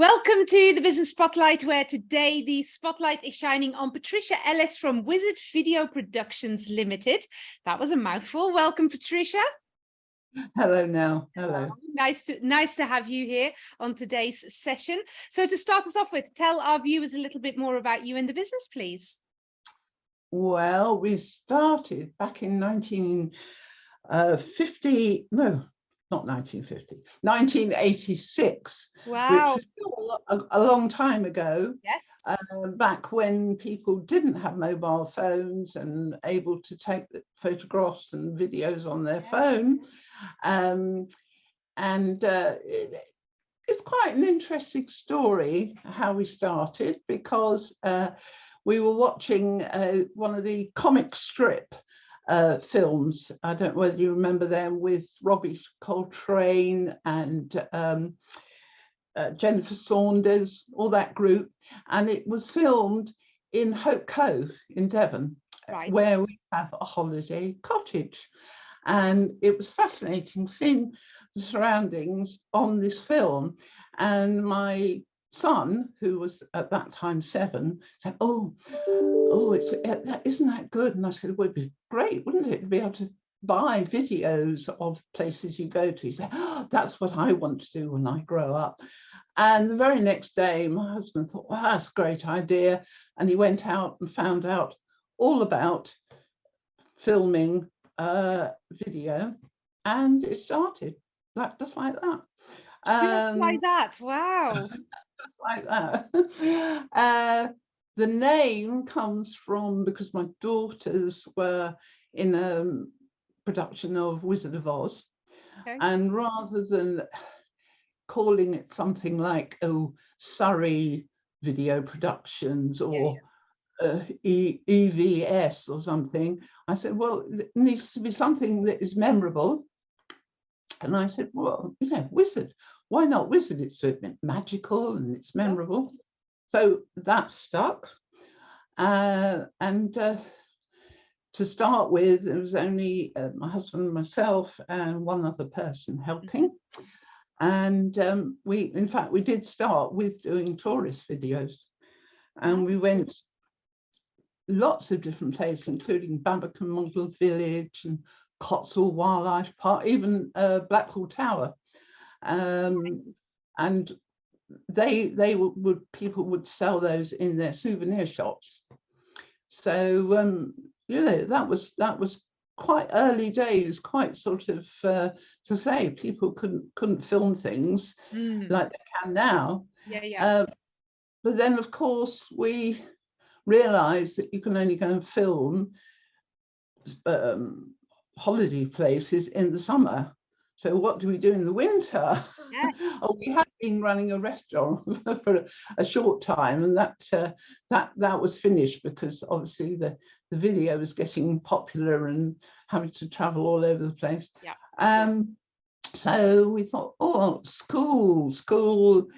Welcome to the Business Spotlight, where today the spotlight is shining on Patricia Ellis from Wizard Video Productions Limited. That was a mouthful. Welcome, Patricia. Hello, Nell. Hello. Nice to have you here on today's session. So to start us off with, tell our viewers a little bit more about you and the business, please. Well, we started back in 1986, Wow. which was still a long time ago. Yes. Back when people didn't have mobile phones and able to take the photographs and videos on their phone. It's quite an interesting story how we started, because we were watching one of the comic strip films. I don't know whether you remember them, with Robbie Coltrane and Jennifer Saunders, all that group. And it was filmed in Hope Cove in Devon, right, where we have a holiday cottage. And it was fascinating seeing the surroundings on this film. And my son, who was at that time 7, said, oh, isn't that good? And I said, well, it'd be great, wouldn't it, to be able to buy videos of places you go to. He said, oh, that's what I want to do when I grow up. And the very next day, my husband thought, well, that's a great idea. And he went out and found out all about filming video, and it started just like that. Just like that, wow. Just like that. The name comes from, because my daughters were in a production of Wizard of Oz, okay, and rather than calling it something like, oh, Surrey Video Productions or EVS or something, I said, well, it needs to be something that is memorable. And I said, well, Wizard, why not Wizard? It's a bit magical and it's memorable. So that stuck. To start with, it was only my husband and myself and one other person helping. And in fact, we did start with doing tourist videos. And we went lots of different places, including Babbacombe Model Village and Cotswold Wildlife Park, even Blackpool Tower. And people would sell those in their souvenir shops. So that was quite early days, quite sort of to say people couldn't film things like they can now. But then of course we realized that you can only go and film holiday places in the summer. So what do we do in the winter? Yes. Oh, we had been running a restaurant for a short time, and that was finished because obviously the video was getting popular and having to travel all over the place. So we thought, oh, school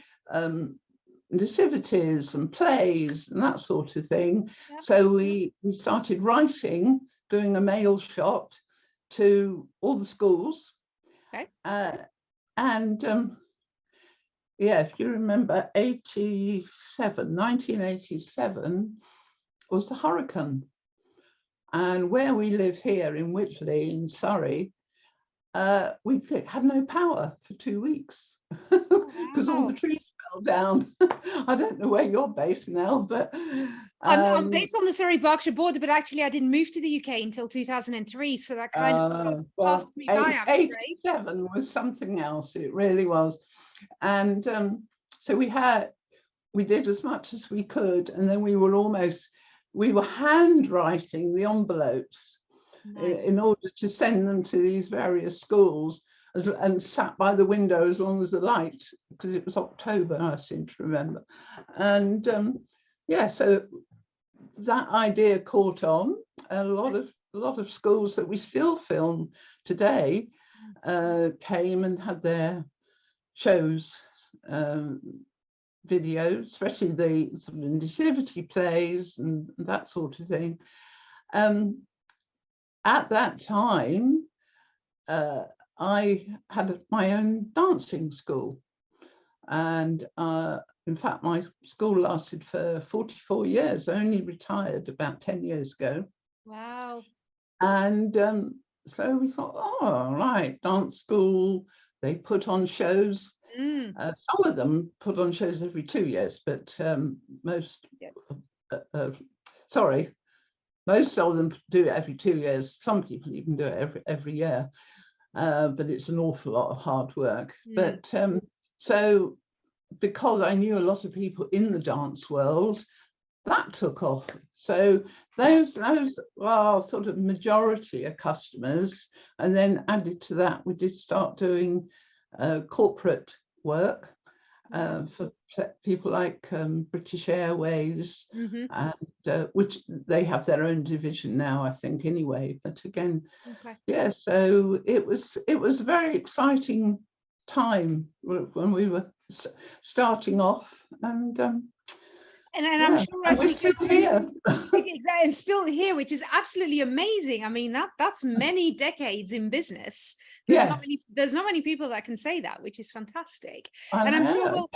nativities and plays and that sort of thing. So we started writing, doing a mail shot to all the schools. Okay. If you remember, 1987 was the hurricane. And where we live here in Wychley in Surrey, we had no power for 2 weeks because all the trees fell down. I don't know where you're based now, but I'm based on the Surrey-Berkshire border, but actually I didn't move to the UK until 2003, so that kind of passed me by. 87 was something else, it really was. And so we did as much as we could, and then we were handwriting the envelopes. Nice. In order to send them to these various schools, and sat by the window as long as the light, because it was October, I seem to remember. And so that idea caught on. A lot of schools that we still film today came and had their shows, videos, especially the sort of nativity plays and that sort of thing. At that time, I had my own dancing school, and in fact, my school lasted for 44 years. I only retired about 10 years ago. Wow. And so we thought, oh, right, dance school, they put on shows. Some of them put on shows every 2 years, but most of them do it every 2 years. Some people even do it every year, but it's an awful lot of hard work. But so because I knew a lot of people in the dance world, that took off. So those are sort of majority of customers, and then added to that, we did start doing corporate work for people like British Airways, and which they have their own division now, I think, anyway. But again, yeah, so it was a very exciting time when we were starting off, and I'm sure as we're still here. And still here, which is absolutely amazing. I mean, that's many decades in business. There's not many people that can say that, which is fantastic. And I'm sure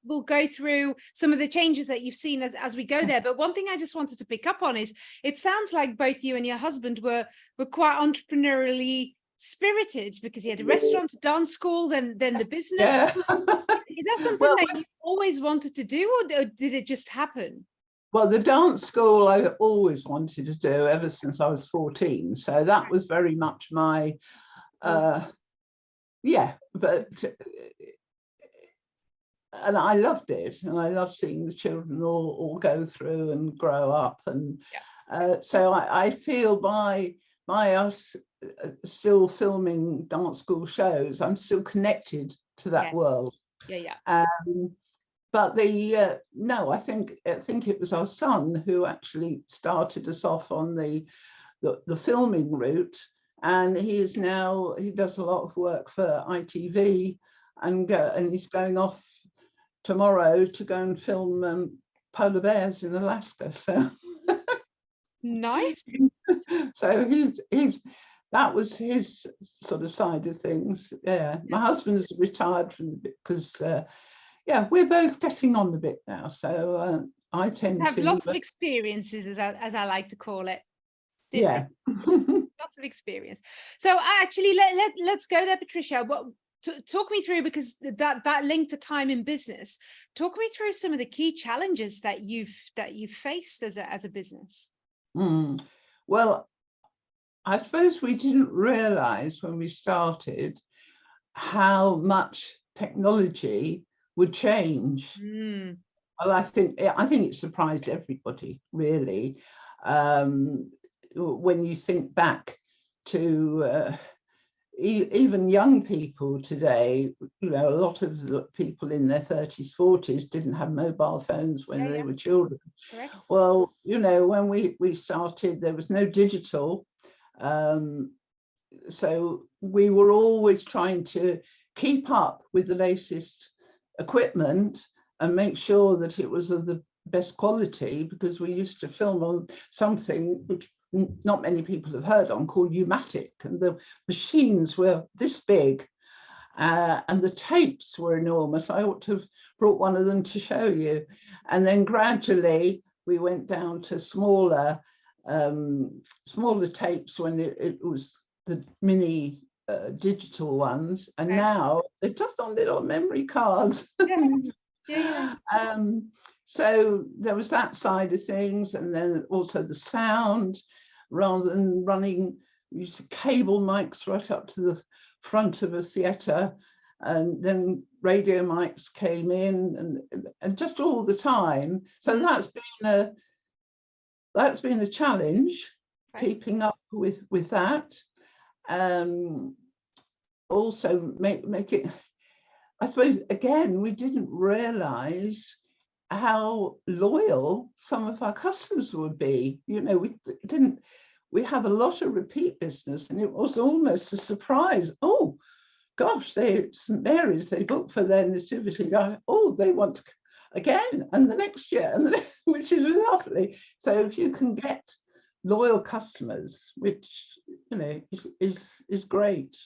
we'll go through some of the changes that you've seen as we go there. But one thing I just wanted to pick up on is, it sounds like both you and your husband were quite entrepreneurially spirited, because you had a restaurant, a dance school, then the business. Yeah. Is that something that you always wanted to do, or did it just happen? Well, the dance school I always wanted to do ever since I was 14. So that was very much my, yeah, but, and I loved it. And I loved seeing the children all go through and grow up. And so I feel by us still filming dance school shows, I'm still connected to that world. But no, I think it was our son who actually started us off on the filming route, and he does a lot of work for ITV, and he's going off tomorrow to go and film polar bears in Alaska. So nice. So that was his sort of side of things. Yeah, my husband is retired from because yeah, we're both getting on a bit now. So I tend to have lots of experiences, as I like to call it. Yeah. Lots of experience. So actually, let's go there, Patricia. Talk me through, because that length of time in business, talk me through some of the key challenges that you've faced as a business. Well, I suppose we didn't realize when we started how much technology would change. Well, I think it surprised everybody, really, when you think back to even young people today. You know, a lot of the people in their 30s, 40s didn't have mobile phones when they were children. Correct. Well, you know, when we started, there was no digital, so we were always trying to keep up with the latest equipment and make sure that it was of the best quality, because we used to film on something which not many people have heard on, called U-matic, and the machines were this big, and the tapes were enormous. I ought to have brought one of them to show you. And then gradually we went down to smaller tapes when it was the mini digital ones, and now they're just on little memory cards. So there was that side of things, and then also the sound, rather than running, we used to cable mics right up to the front of a theatre, and then radio mics came in, and just all the time. So that's been a challenge, keeping up with that. Also make it, I suppose, again, we didn't realize how loyal some of our customers would be. You know, we have a lot of repeat business, and it was almost a surprise. Oh gosh, St Mary's, they booked for their nativity. Oh, they want to again, and the next year, which is lovely. So if you can get loyal customers, which, you know, is great.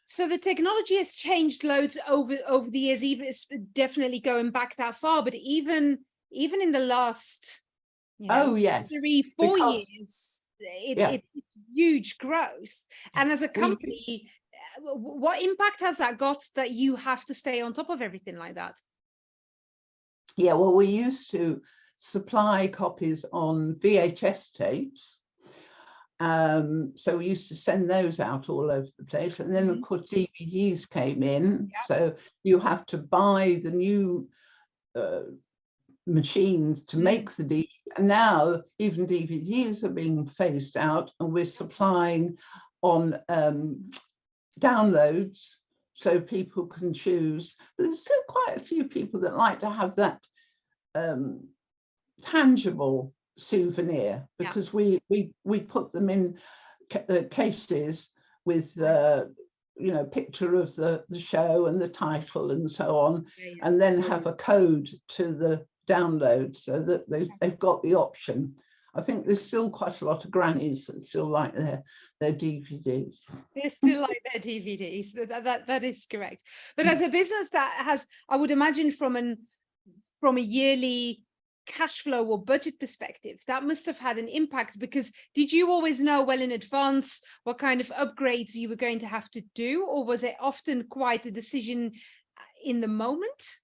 So the technology has changed loads over the years, even definitely going back that far, but even in the last, you know, oh yes, 3-4 years, it's huge growth. And as a company, what impact has that got, that you have to stay on top of everything like that? Yeah, well, we used to supply copies on VHS tapes. So we used to send those out all over the place. And then, of course, DVDs came in. So you have to buy the new machines to make the DVD. And now even DVDs are being phased out, and we're supplying on downloads, so people can choose. But there's still quite a few people that like to have that tangible souvenir, because we put them in cases with you know, picture of the show and the title and so on, and then have a code to the download, so that they've got the option. I think there's still quite a lot of grannies that still like their DVDs. They still like their DVDs. That is correct. But as a business that has, I would imagine, from a yearly cash flow or budget perspective, that must have had an impact, because did you always know well in advance what kind of upgrades you were going to have to do, or was it often quite a decision in the moment?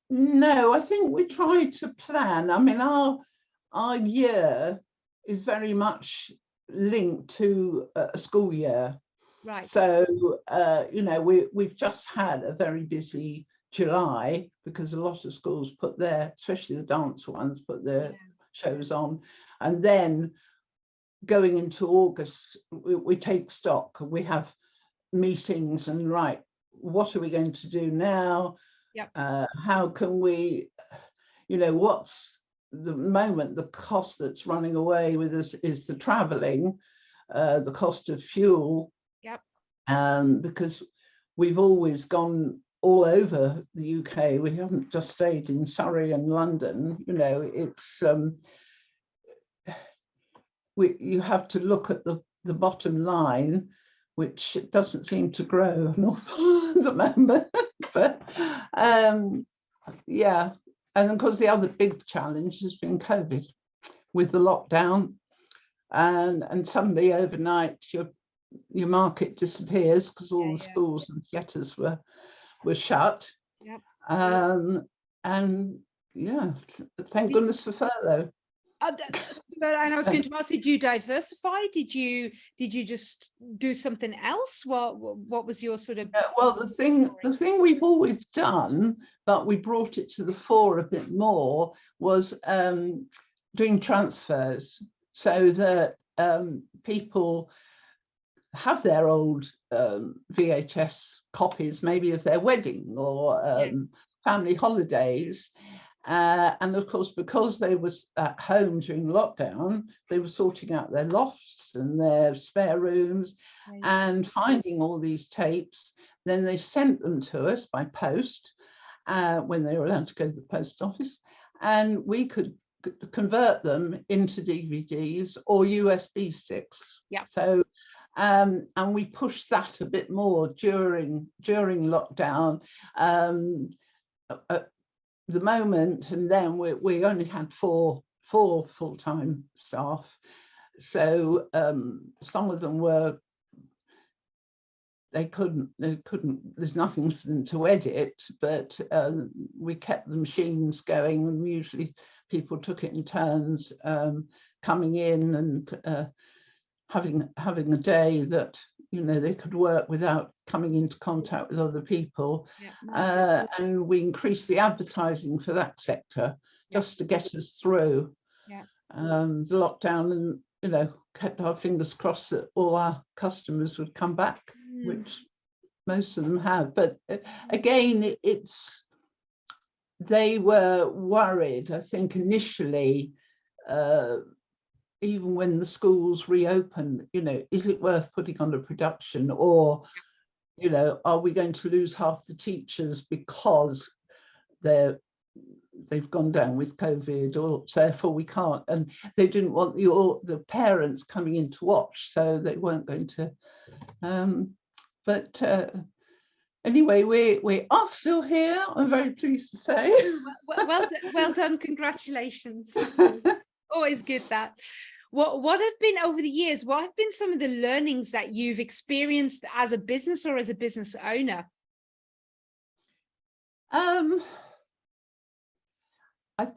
No, I think we tried to plan. I mean, our year is very much linked to a school year. Right. So, you know, we've just had a very busy July, because a lot of schools put their, especially the dance ones, put their shows on. And then going into August, we take stock. We have meetings and, right, what are we going to do now? How can we, you know, what's the moment, the cost that's running away with us is the traveling, the cost of fuel. Because we've always gone all over the UK. We haven't just stayed in Surrey and London. You know, it's you have to look at the bottom line, which doesn't seem to grow an awful at the moment. But yeah, and of course the other big challenge has been COVID, with the lockdown, and suddenly overnight your market disappears, because all the schools and theatres were shut. And yeah, thank goodness for furlough. And I was going to ask, did you diversify? Did you just do something else? What was your sort of? Well, the thing we've always done, but we brought it to the fore a bit more, was doing transfers, so that people have their old VHS copies, maybe of their wedding or family holidays. And of course, because they was at home during lockdown, they were sorting out their lofts and their spare rooms and finding all these tapes. Then they sent them to us by post when they were allowed to go to the post office, and we could convert them into DVDs or USB sticks. So and we pushed that a bit more during lockdown. At the moment, and then we only had four full-time staff, so some of them were, they couldn't, there's nothing for them to edit, but we kept the machines going, and usually people took it in turns, coming in and having a day that, you know, they could work without coming into contact with other people. And we increased the advertising for that sector just to get us through the lockdown, and, you know, kept our fingers crossed that all our customers would come back, which most of them have. But again, they were worried, I think, initially, even when the schools reopened, you know, is it worth putting on a production, or, you know, are we going to lose half the teachers because they've gone down with COVID, or therefore we can't? And they didn't want the parents coming in to watch, so they weren't going to but anyway, we are still here. I'm very pleased to say. Well done. Congratulations. Always good that. What have been over the years? What have been some of the learnings that you've experienced as a business or as a business owner? I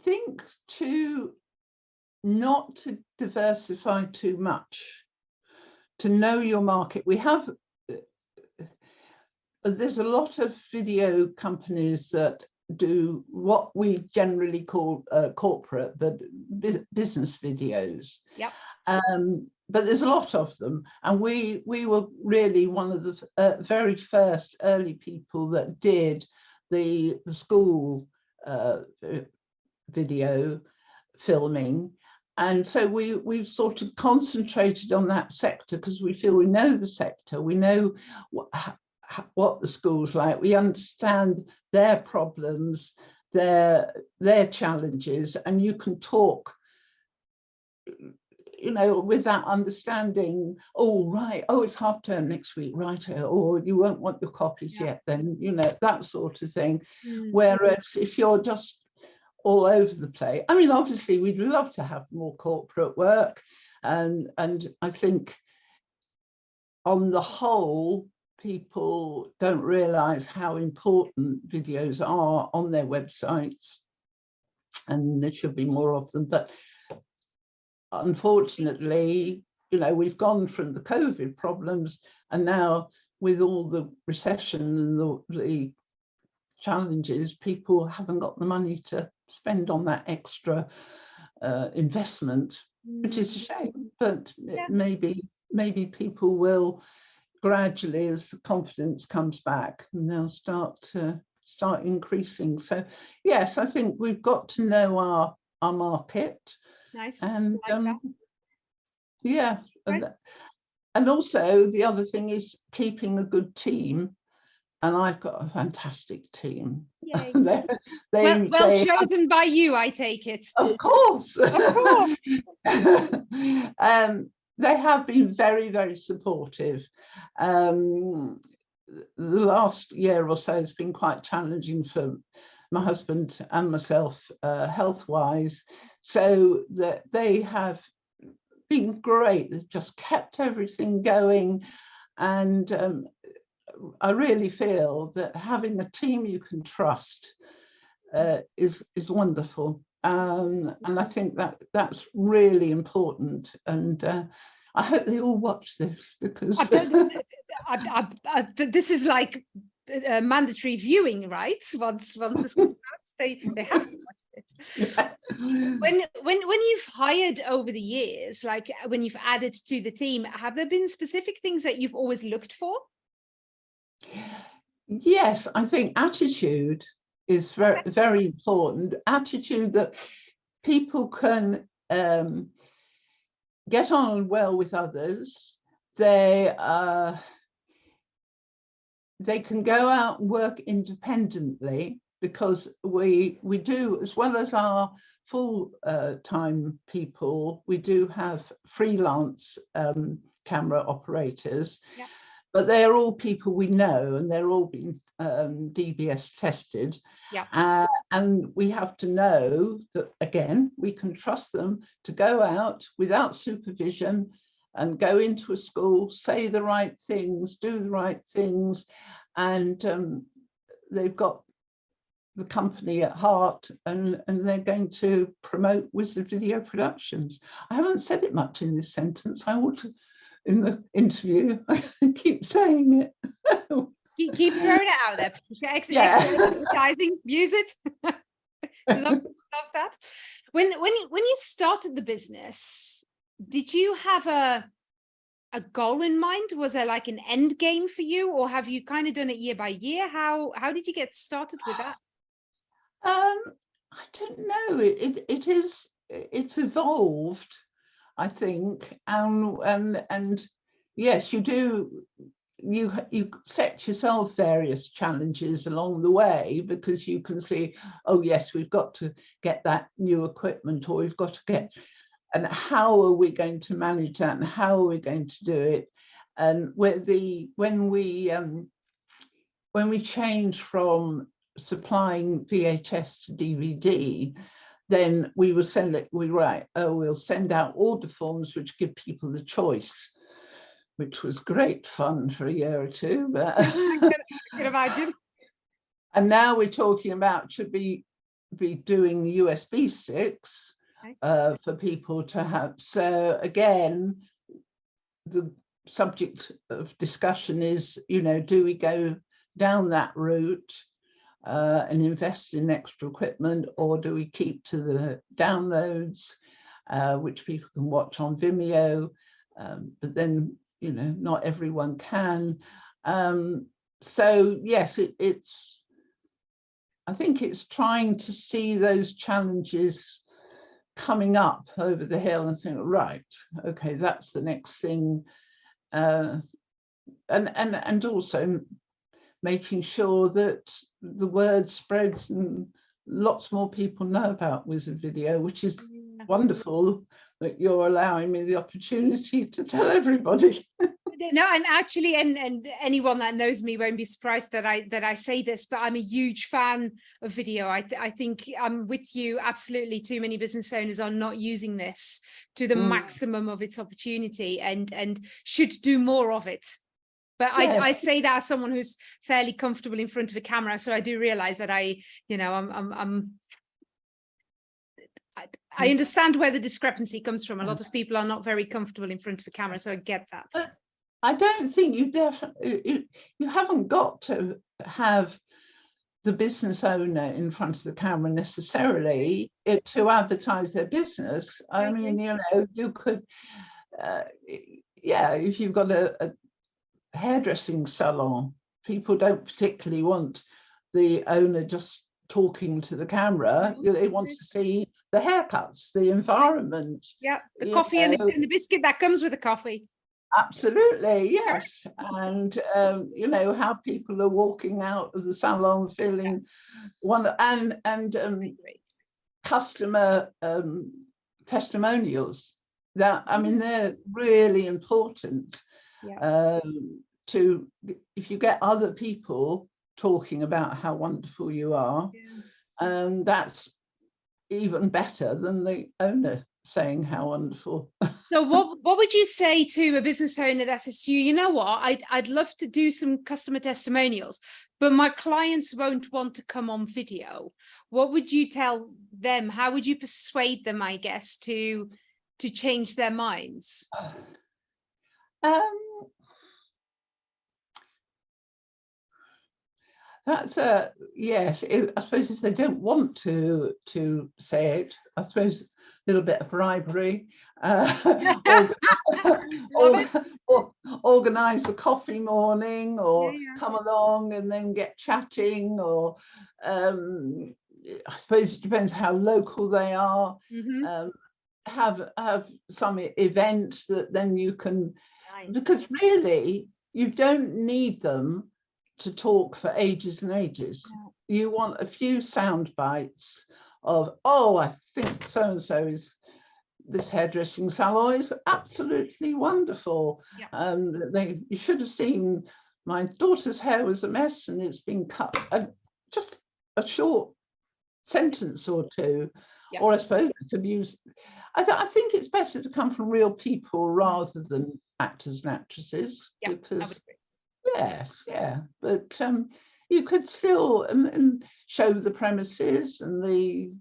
think not to diversify too much, to know your market. There's a lot of video companies that do what we generally call corporate, but business videos. Yep. But there's a lot of them, and we were really one of the very first early people that did the school video filming. And so we've sort of concentrated on that sector because we feel we know the sector, we know what the school's like, we understand their problems, their challenges, and you can talk, you know, with that understanding. Oh, right, oh, it's half term next week, right? Or you won't want your copies yet, then, you know, that sort of thing. Whereas if you're just all over the place, I mean, obviously we'd love to have more corporate work, and I think on the whole, people don't realize how important videos are on their websites, and there should be more of them. But unfortunately, you know, we've gone from the COVID problems, and now with all the recession and the challenges, people haven't got the money to spend on that extra investment, which is a shame. But maybe people will gradually, as the confidence comes back, and they'll start increasing. So yes, I think we've got to know our market. Nice. And yeah, and also the other thing is keeping a good team. And I've got a fantastic team. Yay. Well chosen by you, I take it. Of course. Of course. They have been very, very supportive. The last year or so has been quite challenging for my husband and myself, health-wise. So that they have been great. They've just kept everything going. And I really feel that having a team you can trust is wonderful, and I think that's really important. And I hope they all watch this, because this is like mandatory viewing, right? Once this comes out, they have to watch this. Yeah. When you've hired over the years, like when you've added to the team, have there been specific things that you've always looked for? Yes, I think attitude is very, very important. Attitude that people can get on well with others. They can go out and work independently, because we do, as well as our full-time people, we do have freelance camera operators. Yeah. But they're all people we know, and they're all been DBS tested. Yeah. And we have to know that, again, we can trust them to go out without supervision and go into a school, say the right things, do the right things, and they've got the company at heart, and they're going to promote Wizard Video Productions. I haven't said it much in this sentence. I ought to, in the interview, I keep saying it. Keep throwing it out there. Advertising, use it. love that. When you started the business, did you have a goal in mind? Was there like an end game for you, or have you kind of done it year by year? How did you get started with that? I don't know. It's evolved, I think, and yes, you do. You set yourself various challenges along the way, because you can see, oh yes, we've got to get that new equipment, or we've got to get, and how are we going to manage that, and how are we going to do it? And when we changed from supplying VHS to DVD, then we will we'll send out order forms which give people the choice, which was great fun for a year or two. But I can imagine. And now we're talking about, should we be doing USB sticks for people to have. So again, the subject of discussion is, do we go down that route and invest in extra equipment, or do we keep to the downloads, which people can watch on Vimeo, but then, not everyone can. So yes, I think it's trying to see those challenges coming up over the hill and think, right, okay, that's the next thing. And also making sure that the word spreads and lots more people know about Wizard Video, which is wonderful that you're allowing me the opportunity to tell everybody. No, and actually, and anyone that knows me won't be surprised that I say this, but I'm a huge fan of video. I think I'm with you. Absolutely, too many business owners are not using this to the maximum of its opportunity, and should do more of it. But yes. I say that as someone who's fairly comfortable in front of a camera, so I do realize that I understand where the discrepancy comes from. A lot of people are not very comfortable in front of a camera, so I get that. I don't think you haven't got to have the business owner in front of the camera necessarily to advertise their business. I mean, you could, if you've got a hairdressing salon, people don't particularly want the owner just talking to the camera. They want to see the haircuts, the environment. Yeah, the coffee and the biscuit that comes with the coffee. Absolutely, yes. And how people are walking out of the salon feeling customer testimonials. That, I mean, they're really important. To, if you get other people talking about how wonderful you are, that's even better than the owner saying how wonderful. So what would you say to a business owner that says to you, you know what, I'd love to do some customer testimonials, but my clients won't want to come on video? What would you tell them? How would you persuade them, I guess, to change their minds? That's yes. I suppose if they don't want to say it, I suppose a little bit of bribery, organize a coffee morning, or come along and then get chatting, or I suppose it depends how local they are. Have some event that then you can, because really you don't need them to talk for ages and ages. You want a few sound bites of, oh, I think so-and-so is, this hairdressing salon is absolutely wonderful. You should have seen my daughter's hair was a mess and it's been cut. Just a short sentence or two. Or I suppose I could use, I think it's better to come from real people rather than actors and actresses. Because yes, but you could still show the premises and the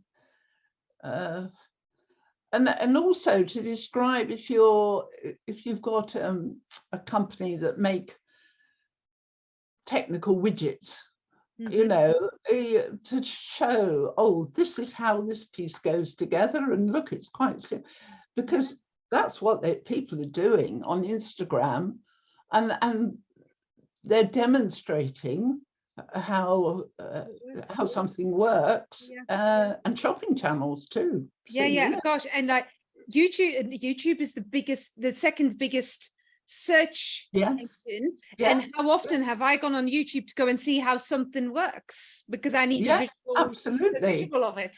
and also to describe, if you've got a company that make technical widgets, to show, oh, this is how this piece goes together, and look, it's quite simple, because that's what people are doing on Instagram, and they're demonstrating how something works, and shopping channels too. So, gosh, and like YouTube is the second biggest search engine. And how often have I gone on YouTube to go and see how something works, because I need a visual of it.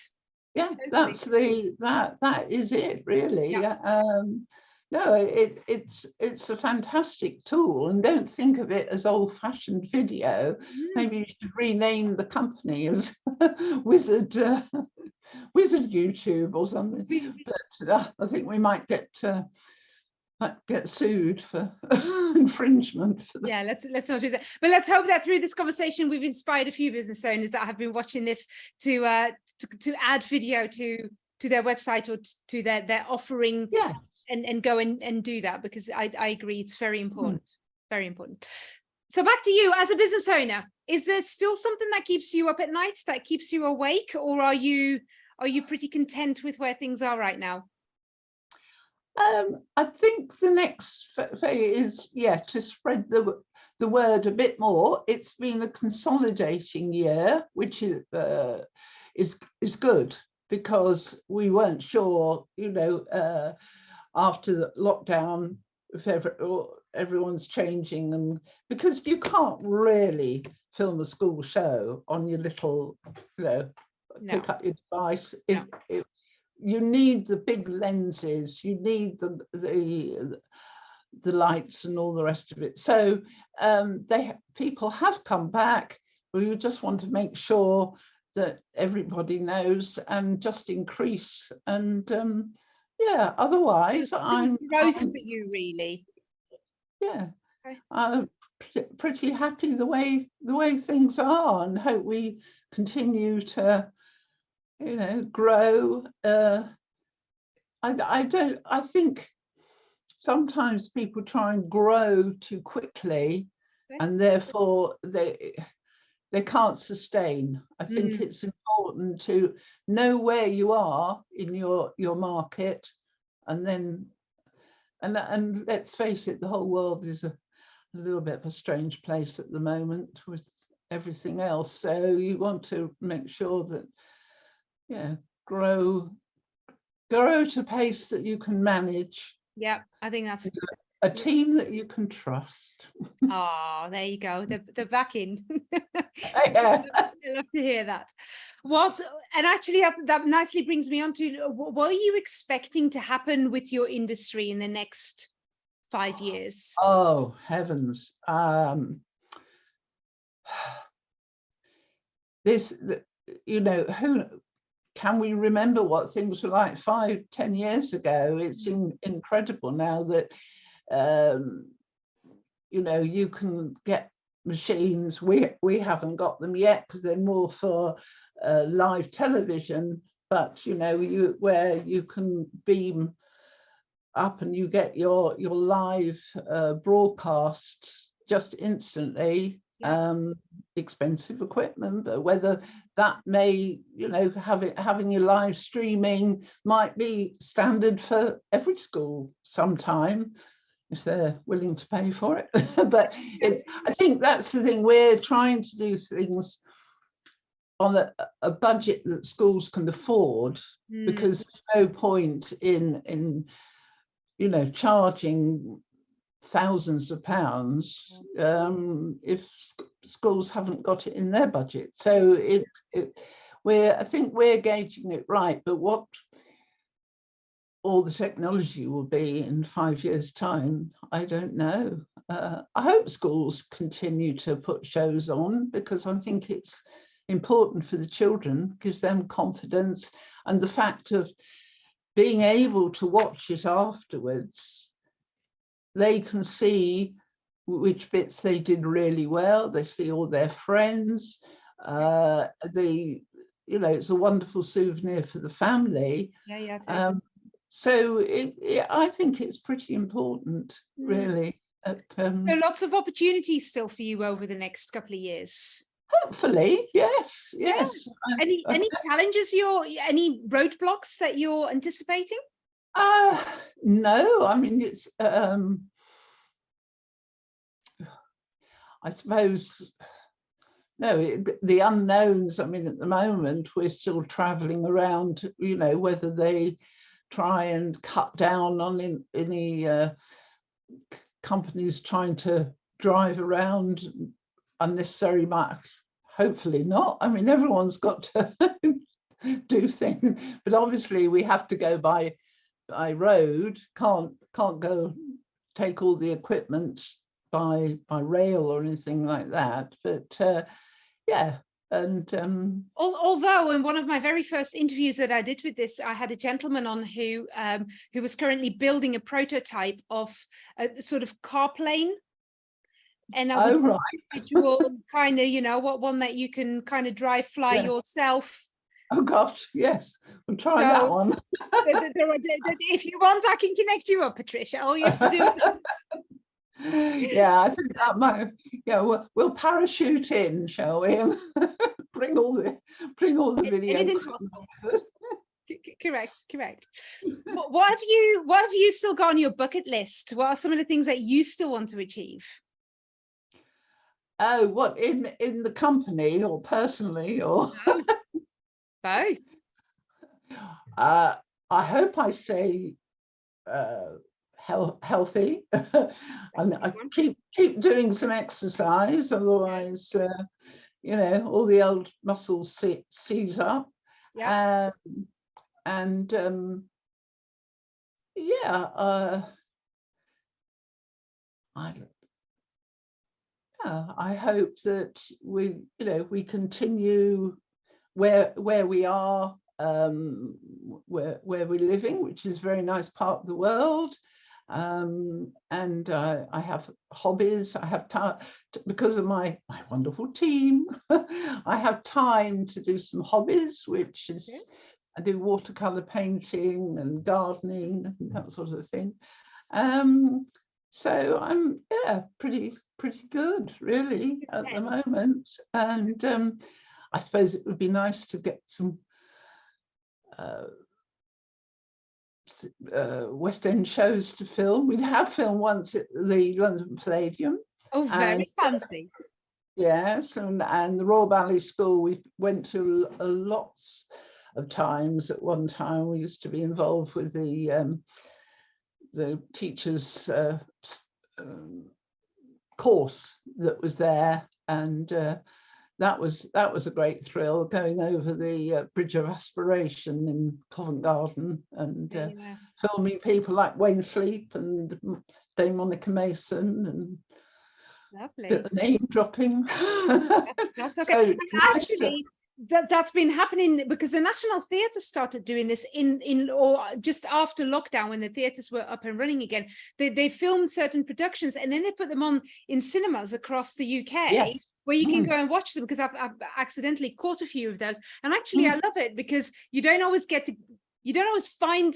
Totally. That's that is it really. No, it's a fantastic tool, and don't think of it as old-fashioned video. Maybe you should rename the company as Wizard YouTube or something. But I think we might get sued for infringement. Yeah, let's not do that. But let's hope that through this conversation we've inspired a few business owners that have been watching this to add video to their website or to their offering. Yes. And go and do that, because I agree, it's very important. Very important. So back to you as a business owner, is there still something that keeps you up at night, that keeps you awake, or are you pretty content with where things are right now? I think the next phase is, to spread the word a bit more. It's been a consolidating year, which is good, because we weren't sure, after the lockdown, if everyone's changing, and because you can't really film a school show on your little, pick up your device. You need the big lenses, you need the lights and all the rest of it. So people have come back. We just want to make sure that everybody knows and just increase. And otherwise I'm growth for you, really. Yeah, okay. I'm pretty happy the way things are, and hope we continue to grow. I think sometimes people try and grow too quickly, and therefore they can't sustain. I think it's important to know where you are in your market, and then and let's face it, the whole world is a little bit of a strange place at the moment with everything else. So you want to make sure that grow at a pace that you can manage. Yeah, I think that's a team that you can trust. Oh, there you go. They're back in. Yeah. I love to hear that. And actually that nicely brings me on to, what are you expecting to happen with your industry in the next 5 years? Oh, heavens. Who can we remember what things were like 5-10 years ago? It's incredible now that you can get machines. We haven't got them yet because they're more for live television, but where you can beam up and you get your live broadcast just instantly. Expensive equipment, but whether that may having your live streaming might be standard for every school sometime, if they're willing to pay for it. But I think that's the thing, we're trying to do things on a budget that schools can afford, because there's no point in charging thousands of pounds if schools haven't got it in their budget. So I think we're gauging it right, but what all the technology will be in 5 years' time, I don't know. I hope schools continue to put shows on, because I think it's important for the children, gives them confidence, and the fact of being able to watch it afterwards, they can see which bits they did really well. They see all their friends. It's a wonderful souvenir for the family. Totally. So I think it's pretty important, really. So lots of opportunities still for you over the next couple of years. Hopefully, yes. Any challenges, any roadblocks that you're anticipating? No, I mean, it's I suppose, no, the unknowns. I mean, at the moment we're still traveling around, whether they try and cut down on any companies trying to drive around unnecessary much. Hopefully not. I mean, everyone's got to do things, but obviously we have to go by road, can't go take all the equipment by rail or anything like that. But yeah. And although in one of my very first interviews that I did with this, I had a gentleman on who was currently building a prototype of a sort of car plane. And I would individual kind of, you know, one that you can kind of fly yourself. Oh gosh, yes, we'll try that one. If you want, I can connect you up, Patricia. All you have to do. Yeah, I think that might. Yeah, we'll parachute in, shall we? bring all the video. Anything's possible. Correct. What have you still got on your bucket list? What are some of the things that you still want to achieve? Oh, what, in the company or personally, or both? I hope I say healthy. I keep doing some exercise, otherwise you know, all the old muscles seize up. Yeah. And yeah, I hope that we continue where we are, where we're living, which is a very nice part of the world. And I have hobbies. I have time because of my wonderful team. I have time to do some hobbies, which is I do watercolor painting and gardening and that sort of thing. So I'm pretty good really at the moment. And I suppose it would be nice to get some West End shows to film. We have filmed once at the London Palladium. Oh, very fancy. Yes, and the Royal Ballet School we went to lots of times. At one time we used to be involved with the teachers course that was there, and that was a great thrill, going over the Bridge of Aspiration in Covent Garden and filming people like Wayne Sleep and Dame Monica Mason and lovely bit of name dropping. That's okay. So actually, that's been happening because the National Theatre started doing this or just after lockdown, when the theatres were up and running again. They filmed certain productions and then they put them on in cinemas across the UK, where you can go and watch them, because I've accidentally caught a few of those. And actually I love it because you don't always find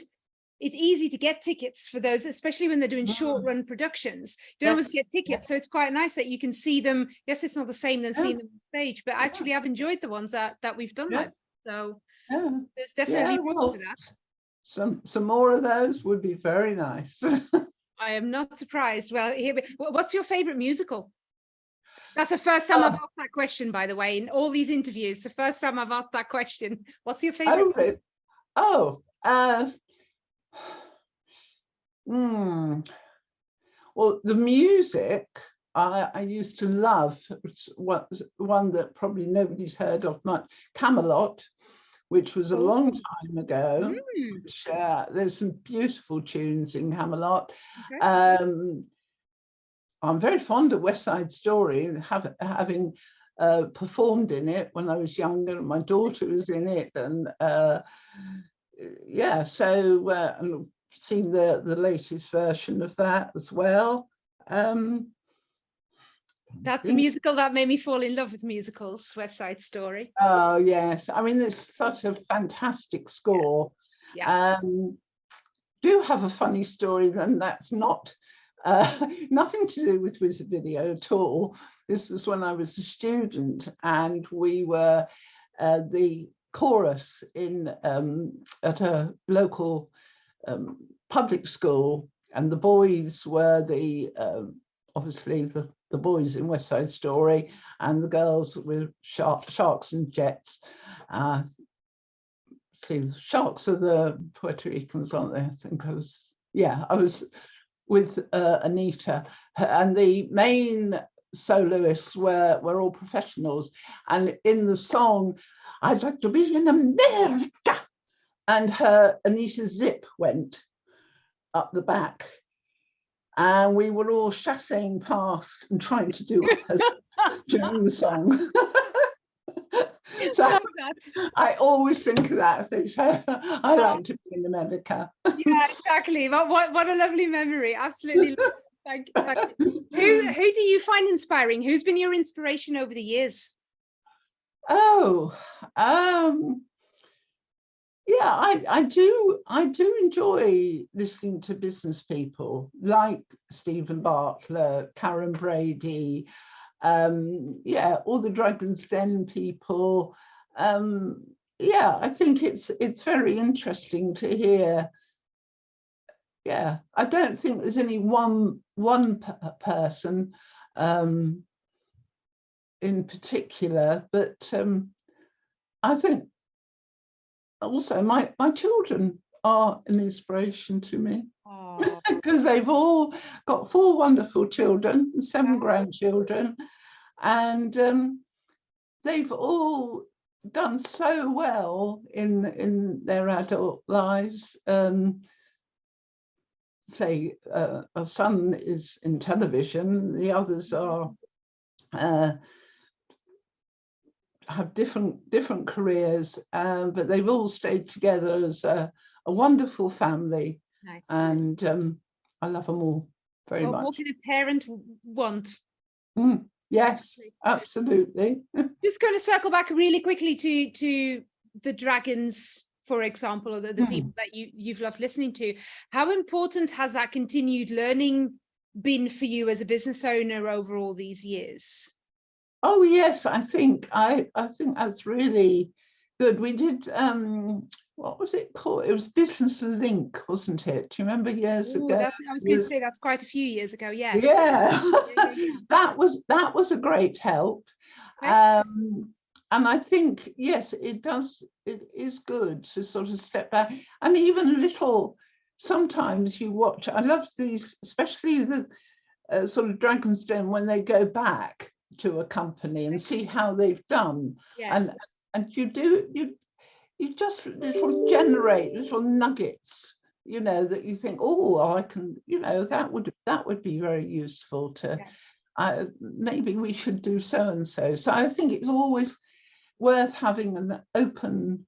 it's easy to get tickets for those, especially when they're doing short run productions. You don't always get tickets, so it's quite nice that you can see them. Yes, it's not the same than seeing them on stage, but actually I've enjoyed the ones that we've done that. So there's definitely room for that. Some more of those would be very nice. I am not surprised. Well, what's your favorite musical? That's the first time I've asked that question, by the way, in all these interviews. The first time I've asked that question. What's your favorite? Well, the music I used to love, one that probably nobody's heard of much, Camelot, which was a long time ago. Which, there's some beautiful tunes in Camelot. I'm very fond of West Side Story, having performed in it when I was younger, and my daughter was in it, and so I've seen the latest version of that as well. That's the musical that made me fall in love with musicals, West Side Story. Oh yes, I mean, there's such a fantastic score. Do have a funny story, then, that's not nothing to do with Wizard Video at all. This was when I was a student, and we were the chorus at a local public school, and the boys were obviously the boys in West Side Story, and the girls were Sharks and Jets. See, Sharks are the Puerto Ricans, aren't they? I think I was with Anita, and the main soloists were all professionals. And in the song, I'd like to be in America, and Anita's zip went, up the back, and we were all chassing past and trying to do us during the song. So I always think of that. I like to be in America. Yeah, exactly. What a lovely memory. Absolutely. Thank you. Who do you find inspiring? Who's been your inspiration over the years? Oh, yeah, I do enjoy listening to business people like Stephen Bartlett, Karen Brady, yeah, all the Dragon's Den people. Yeah, I think it's very interesting to hear. Yeah, I don't think there's any one person in particular, but I think also my children are an inspiration to me, because they've all got 4 wonderful children and 7 grandchildren, and they've all done so well in their adult lives. Say our son is in television, the others are have different careers, but they've all stayed together as a wonderful family. Nice. And I love them all very much. What can a parent want? Yes, absolutely. Just going to circle back really quickly to the Dragons, for example, or the people that you've loved listening to. How important has that continued learning been for you as a business owner over all these years? Oh yes, I think that's really good. We did what was it called? It was Business Link, wasn't it? Do you remember years ago? I was going to say that's quite a few years ago. Yes. Yeah, that was a great help. Okay. And I think yes, it is good to sort of step back, and even little. Sometimes you watch. I love these, especially the sort of Dragon's Den, when they go back to a company and see how they've done. Yes. And you just generate little nuggets, you know, that you think, oh, I can, you know, that would be very useful to maybe we should do so and so. So I think it's always worth having an open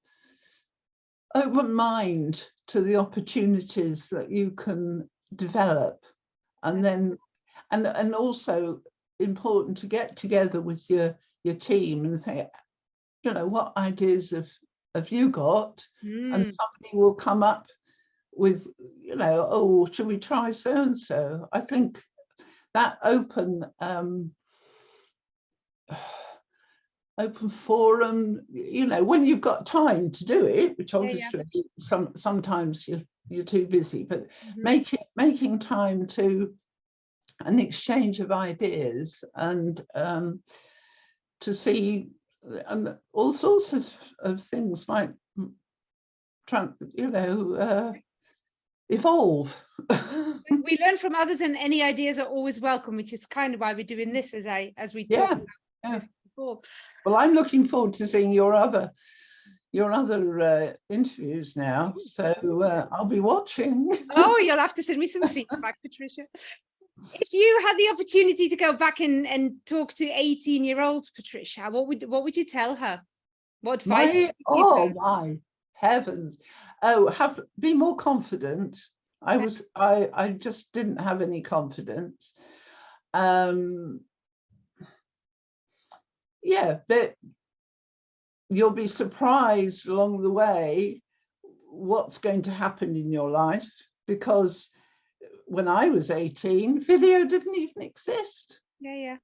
mind to the opportunities that you can develop, and then and also important to get together with your team and say, you know, what ideas have you got? And somebody will come up with, you know, oh, should we try so and so? I think that open forum, you know, when you've got time to do it, which obviously sometimes you're too busy, but making time to an exchange of ideas and to see, and all sorts of things might, you know, evolve. We learn from others, and any ideas are always welcome, which is kind of why we're doing this, as we talked about before. Well, I'm looking forward to seeing your other interviews now, so I'll be watching. Oh, you'll have to send me some feedback, Patricia. If you had the opportunity to go back and talk to 18-year-old Patricia, what would you tell her? What advice would you give her? My heavens! Oh, be more confident. I just didn't have any confidence. Yeah, but you'll be surprised along the way what's going to happen in your life, because when I was 18, video didn't even exist. Yeah.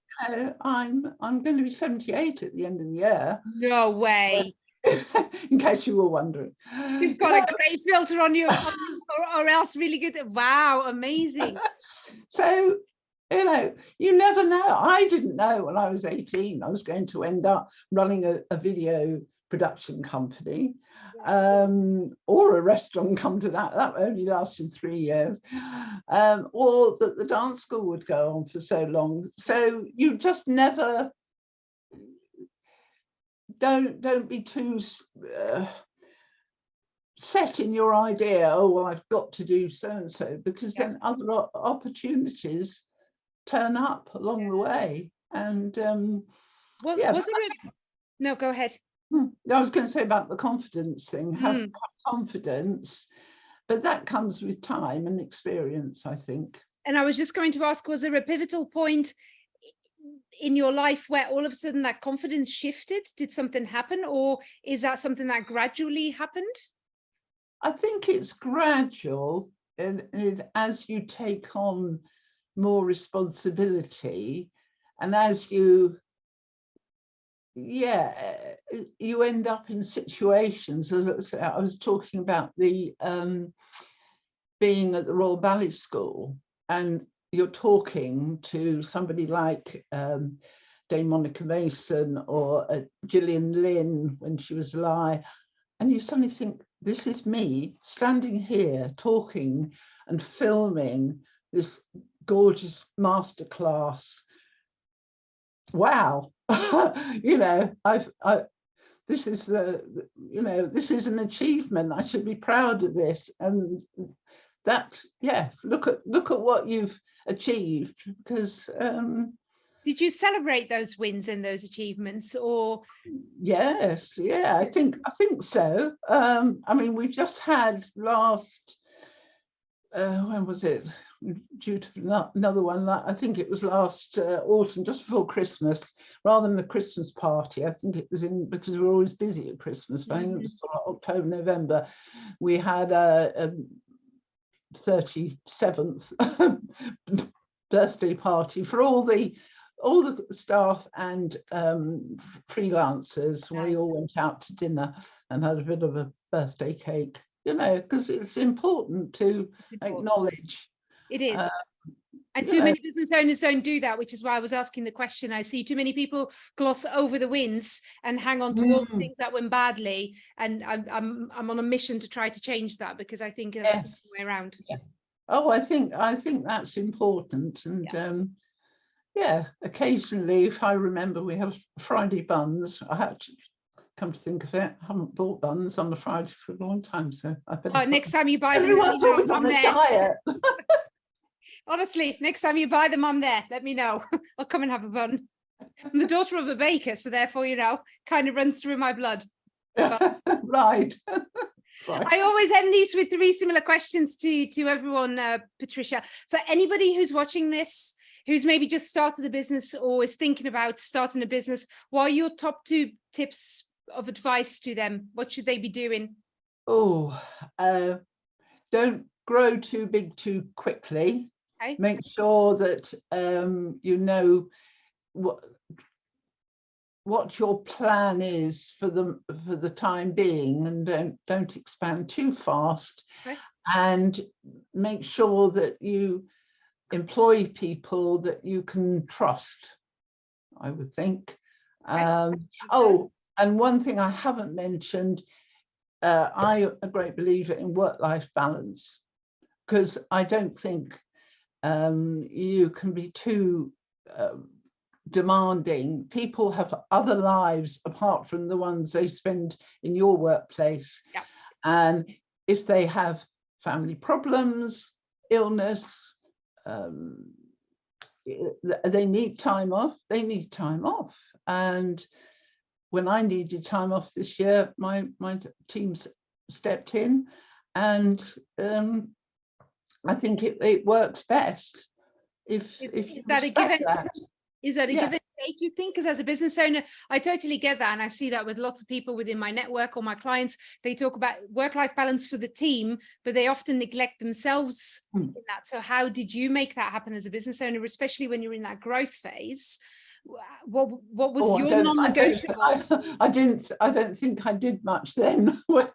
I'm going to be 78 at the end of the year. No way. In case you were wondering. You've got a great filter on you, or else really good. Wow, amazing. So, you know, you never know. I didn't know when I was 18 I was going to end up running a video production company, or a restaurant, come to that. That only lasted 3 years, or that the dance school would go on for so long. So you just never, don't be too set in your idea, oh, well, I've got to do so and so, because then other opportunities turn up along the way. And well, was there no, go ahead. I was going to say about the confidence thing, have confidence, but that comes with time and experience, I think. And I was just going to ask, was there a pivotal point in your life where all of a sudden that confidence shifted? Did something happen, or is that something that gradually happened? I think it's gradual, and as you take on more responsibility, and as you end up in situations, as I was talking about the being at the Royal Ballet School, and you're talking to somebody like Dame Monica Mason or Gillian Lynn when she was alive, and you suddenly think, this is me standing here talking and filming this gorgeous masterclass. Wow. You know, this is this is an achievement. I should be proud of this. And that, look at what you've achieved, because did you celebrate those wins and those achievements, or? Yes, I think so. I mean, we've just had last when was it, due to another one, I think it was last autumn, just before Christmas, rather than the Christmas party. I think it was because we're always busy at Christmas, but I think it was sort of October, November. We had a 37th birthday party for all the staff and freelancers. Nice. We all went out to dinner and had a bit of a birthday cake, you know, because it's important to acknowledge. It is. And too many business owners don't do that, which is why I was asking the question. I see too many people gloss over the wins and hang on to all the things that went badly. And I'm on a mission to try to change that, because I think that's the way around. Yeah. Oh, I think that's important. And occasionally, if I remember, we have Friday buns. I had to come to think of it, I haven't bought buns on a Friday for a long time, so I better. Next time you buy them, everyone's always on a diet. Honestly, next time you buy them, I'm there. Let me know. I'll come and have a bun. I'm the daughter of a baker, so therefore, you know, kind of runs through my blood. Right. I always end these with 3 similar questions to everyone, Patricia. For anybody who's watching this, who's maybe just started a business or is thinking about starting a business, what are your top 2 tips of advice to them? What should they be doing? Oh, don't grow too big too quickly. Okay. Make sure that you know what your plan is for the time being, and don't expand too fast. Okay. And make sure that you employ people that you can trust, I would think. Okay. And one thing I haven't mentioned, I'm a great believer in work-life balance, because I don't think you can be too demanding. People have other lives apart from the ones they spend in your workplace. Yeah. And if they have family problems, illness, they need time off. And when I needed time off this year, my teams stepped in, and I think it works best if you that respect a given that. Is that a give and take, you think? Because as a business owner, I totally get that. And I see that with lots of people within my network or my clients. They talk about work-life balance for the team, but they often neglect themselves in that. So how did you make that happen as a business owner, especially when you're in that growth phase? What was your non-negotiable? I don't think I did much then when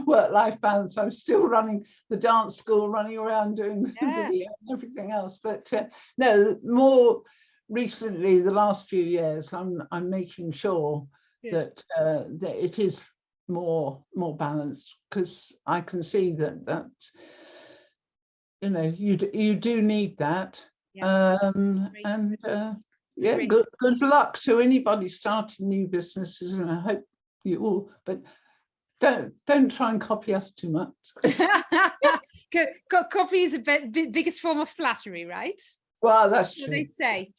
work-life balance. I was still running the dance school, running around doing video and everything else. But no, more recently, the last few years, I'm making sure that it is more balanced, because I can see that you know you do need that. Good luck to anybody starting new businesses, and I hope you all. But don't try and copy us too much. Copy is the biggest form of flattery, right? Well, that's true. So they say.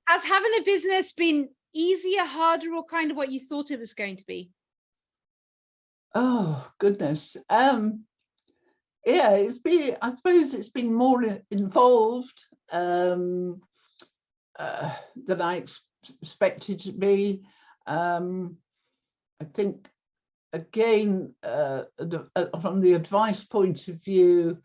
Has having a business been easier, harder, or kind of what you thought it was going to be? Oh goodness. Yeah, I suppose it's been more involved than I expected to be. I think, again, from the advice point of view,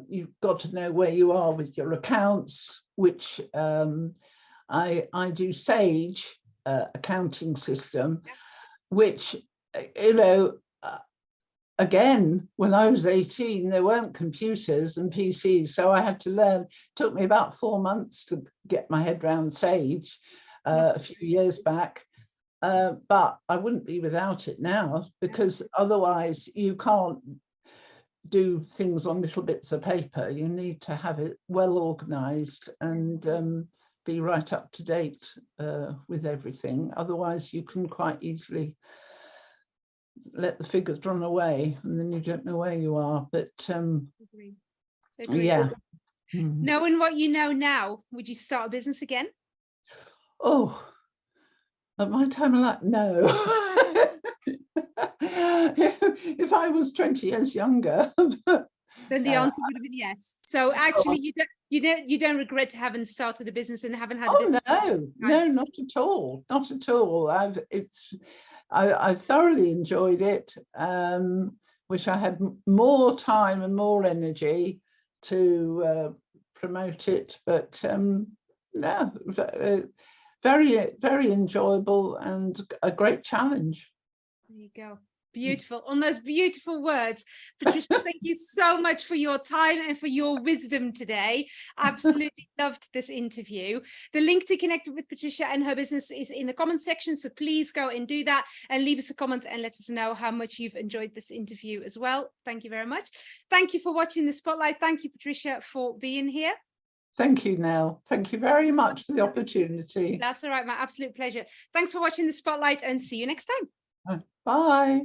you've got to know where you are with your accounts, which I do Sage accounting system, which, you know, again, when I was 18, there weren't computers and PCs, so I had to learn. It took me about 4 months to get my head around Sage a few years back. But I wouldn't be without it now, because otherwise you can't do things on little bits of paper. You need to have it well organized and be right up to date with everything. Otherwise you can quite easily let the figures run away and then you don't know where you are. But Agree. Yeah. Knowing what you know now, would you start a business again? Oh, at my time of life, no. If I was 20 years younger, then the answer would have been yes. So actually, you don't regret having started a business and haven't had. No, not at all, not at all. I've thoroughly enjoyed it. Wish I had more time and more energy to promote it, but no, very, very enjoyable and a great challenge. There you go. Beautiful. On those beautiful words, Patricia, thank you so much for your time and for your wisdom today. Absolutely loved this interview. The link to connect with Patricia and her business is in the comment section, so please go and do that and leave us a comment and let us know how much you've enjoyed this interview as well. Thank you very much. Thank you for watching the Spotlight. Thank you, Patricia, for being here. Thank you, Nell. Thank you very much for the opportunity. That's all right, my absolute pleasure. Thanks for watching the Spotlight and see you next time. Bye.